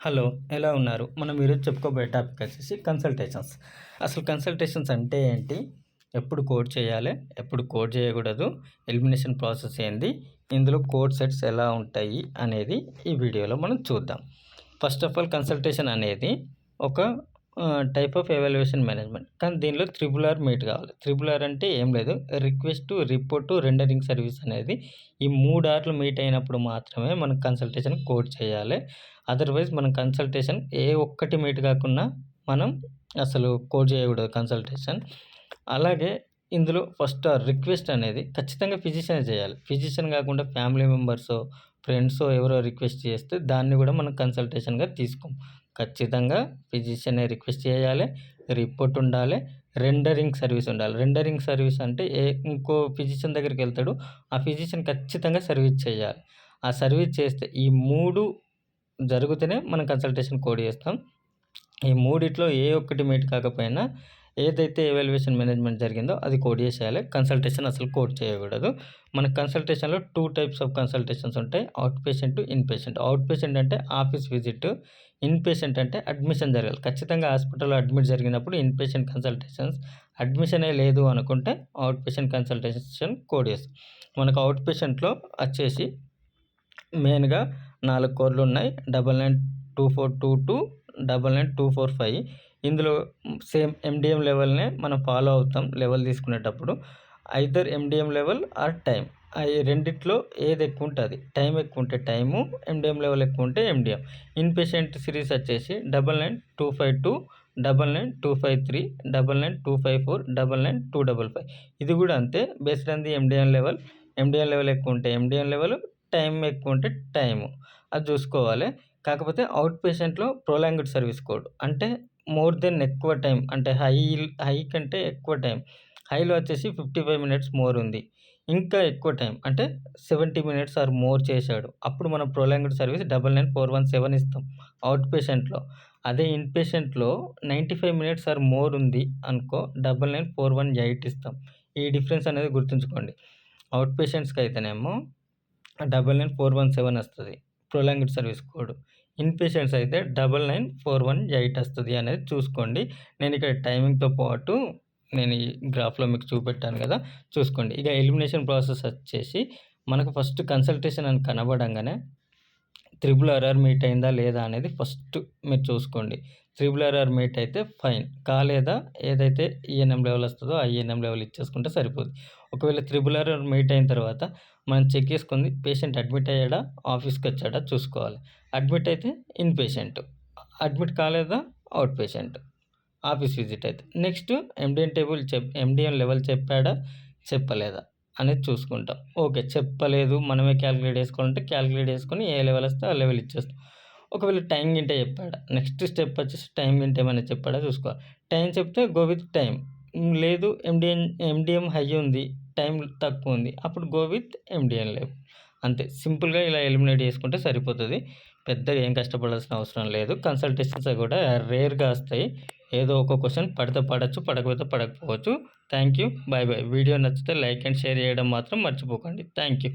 Hello, ఎలా ఉన్నారు? మనం ఈరోజు చెప్పుకోబోయే టాపిక్ వచ్చేసి కన్సల్టేషన్స్. అసలు కన్సల్టేషన్స్ అంటే ఏంటి? ఎప్పుడు కోడ్ చేయాలి? ఎప్పుడు కోడ్ చేయకూడదు? ఎలిమినేషన్ ప్రాసెస్ ఏంది? ఇందులో కోడ్ సెట్స్ ఎలా ఉంటాయి అనేది ఈ వీడియోలో మనం చూద్దాం. ఫస్ట్ ఆఫ్ ఆల్, కన్సల్టేషన్ అనేది ఒక టైప్ ఆఫ్ ఎవాల్యుయేషన్ మేనేజ్మెంట్. కానీ దీనిలో త్రిబుల్ మీట్ కావాలి. త్రిబుల్ అంటే ఏం లేదు, రిక్వెస్ట్, రిపోర్టు, రెండరింగ్ సర్వీస్ అనేది ఈ 3 Rలు మీట్ అయినప్పుడు మాత్రమే మనం కన్సల్టేషన్ కోడ్ చేయాలి. అదర్వైజ్ మనం కన్సల్టేషన్ ఏ ఒక్కటి మీట్ కాకుండా మనం అసలు కోడ్ చేయకూడదు కన్సల్టేషన్. అలాగే ఇందులో ఫస్ట్ రిక్వెస్ట్ అనేది ఖచ్చితంగా ఫిజిషియన్ చేయాలి. ఫిజిషియన్ కాకుండా ఫ్యామిలీ మెంబర్సో, ఫ్రెండ్సో ఎవరో రిక్వెస్ట్ చేస్తే దాన్ని కూడా మనం కన్సల్టేషన్గా తీసుకోం. ఖచ్చితంగా ఫిజిషియనే రిక్వెస్ట్ చేయాలి, రిపోర్ట్ ఉండాలి, రెండరింగ్ సర్వీస్ ఉండాలి. రెండరింగ్ సర్వీస్ అంటే ఇంకో ఫిజిషియన్ దగ్గరికి వెళ్తాడు, ఆ ఫిజిషియన్ ఖచ్చితంగా సర్వీస్ చేయాలి. ఆ సర్వీస్ చేస్తే ఈ 3 జరిగితేనే మనం కన్సల్టేషన్ కోడ్ చేస్తాం. ఈ మూడిట్లో ఏ ఒక్కటి మీట్ కాకపోయినా ఏదైతే ఎవాల్యుయేషన్ మేనేజ్మెంట్ జరిగిందో అది కోడ్ చేసేయాలి. కన్సల్టేషన్ అసలు కోడ్ చేయకూడదు. మన కన్సల్టేషన్లో 2 టైప్స్ ఆఫ్ కన్సల్టేషన్స్ ఉంటాయి, out patient, in patient. Out patient అంటే ఆఫీస్ విజిట్, ఇన్ పేషెంట్ అంటే అడ్మిషన్ జరగాలి. ఖచ్చితంగా హాస్పిటల్లో అడ్మిట్ జరిగినప్పుడు ఇన్ పేషెంట్ కన్సల్టేషన్స్. అడ్మిషనే లేదు అనుకుంటే అవుట్ పేషెంట్ కన్సల్టేషన్ కోడ్ చేస్తాం. మనకు అవుట్ పేషెంట్లో వచ్చేసి మెయిన్గా 4 కోడ్లు ఉన్నాయి. 992422, 992445. ఇందులో సేమ్ ఎండిఎం లెవెల్నే మనం ఫాలో అవుతాం లెవెల్ తీసుకునేటప్పుడు. Either MDM level or time. ఈ రెండిట్లో ఏది ఎక్కువ ఉంటుంది, టైం ఎక్కువ ఉంటే టైము, ఎండిఎం లెవెల్ ఎక్కువ ఉంటే ఎండిఎం. ఇన్ పేషెంట్ సిరీస్ వచ్చేసి 99252, 99253, 99254, 99255. ఇది కూడా అంతే, based on the MDM level. MDM level ఎక్కువ ఉంటే ఎండిఎం లెవెల్, టైం ఎక్కువ ఉంటే టైము, అది చూసుకోవాలి. కాకపోతే అవుట్ పేషెంట్లో ప్రొలాంగ్డ్ సర్వీస్ కోడ్ అంటే మోర్ దెన్ ఎక్కువ టైం, అంటే హై కంటే ఎక్కువ టైం. హైలో వచ్చేసి 55 మినిట్స్ మోర్ ఉంది, ఇంకా ఎక్కువ టైం అంటే 70 మినిట్స్ ఆర్ మోర్ చేశాడు, అప్పుడు మనం ప్రొలాంగ్డ్ సర్వీస్ 99417 ఇస్తాం అవుట్ పేషెంట్లో. అదే ఇన్ పేషెంట్లో 95 మినిట్స్ ఆర్ మోర్ ఉంది అనుకో, 99418 ఇస్తాం. ఈ డిఫరెన్స్ అనేది గుర్తుంచుకోండి. అవుట్ పేషెంట్స్కి అయితేనేమో 99417 వస్తుంది prolonged service code. In patients అయితే 99418 వస్తుంది అనేది చూసుకోండి. నేను ఇక్కడ టైమింగ్తో పాటు నేను ఈ గ్రాఫ్లో మీకు చూపెట్టాను కదా, చూసుకోండి. ఇక ఎలిమినేషన్ ప్రాసెస్ వచ్చేసి మనకు ఫస్ట్ కన్సల్టేషన్ అని కనబడంగానే త్రిబుల్ మీట్ అయిందా లేదా అనేది ఫస్ట్ మీరు చూసుకోండి. త్రిబుల్ మీట్ అయితే ఫైన్, కాలేదా ఏదైతే ఈఎన్ఎం లెవెల్ వస్తుందో ఆ ఈఎన్ఎం లెవెల్ ఇచ్చేసుకుంటే సరిపోతుంది. ఒకవేళ త్రిబుల్ మీట్ అయిన తర్వాత మనం చెక్ చేసుకుంది పేషెంట్ అడ్మిట్ అయ్యాడా, ఆఫీస్కి వచ్చాడా చూసుకోవాలి. అడ్మిట్ అయితే ఇన్ పేషెంట్, అడ్మిట్ కాలేదా అవుట్ పేషెంట్, ఆఫీస్ విజిట్ అయితే. నెక్స్ట్ ఎండిఎం లెవెల్ చెప్పాడా చెప్పలేదా అనేది చూసుకుంటాం. ఓకే, చెప్పలేదు, మనమే క్యాలిక్యులేట్ చేసుకోవాలంటే క్యాలిక్యులేట్ చేసుకొని ఏ లెవెల్ వస్తే ఆ లెవెల్ ఇచ్చేస్తాం. ఒకవేళ టైం గింటే చెప్పాడా, నెక్స్ట్ స్టెప్ వచ్చేసి టైం గింటే ఏమైనా చెప్పాడా చూసుకోవాలి. టైం చెప్తే గో విత్ టైం, లేదు ఎండిఎం హై ఉంది, టైం తక్కువ ఉంది, అప్పుడు గో విత్ ఎండిఎం లెవెల్. అంతే, సింపుల్గా ఇలా ఎలిమినేట్ చేసుకుంటే సరిపోతుంది. పెద్దగా ఏం కష్టపడాల్సిన అవసరం లేదు. కన్సల్టేషన్స్ కూడా రేర్గా వస్తాయి. ఏదో ఒక క్వశ్చన్ పడితే పడవచ్చు, పడకపోతే పడకపోవచ్చు. Thank you, bye bye. Video నచ్చితే లైక్ అండ్ షేర్ చేయడం మాత్రం మర్చిపోకండి. Thank you.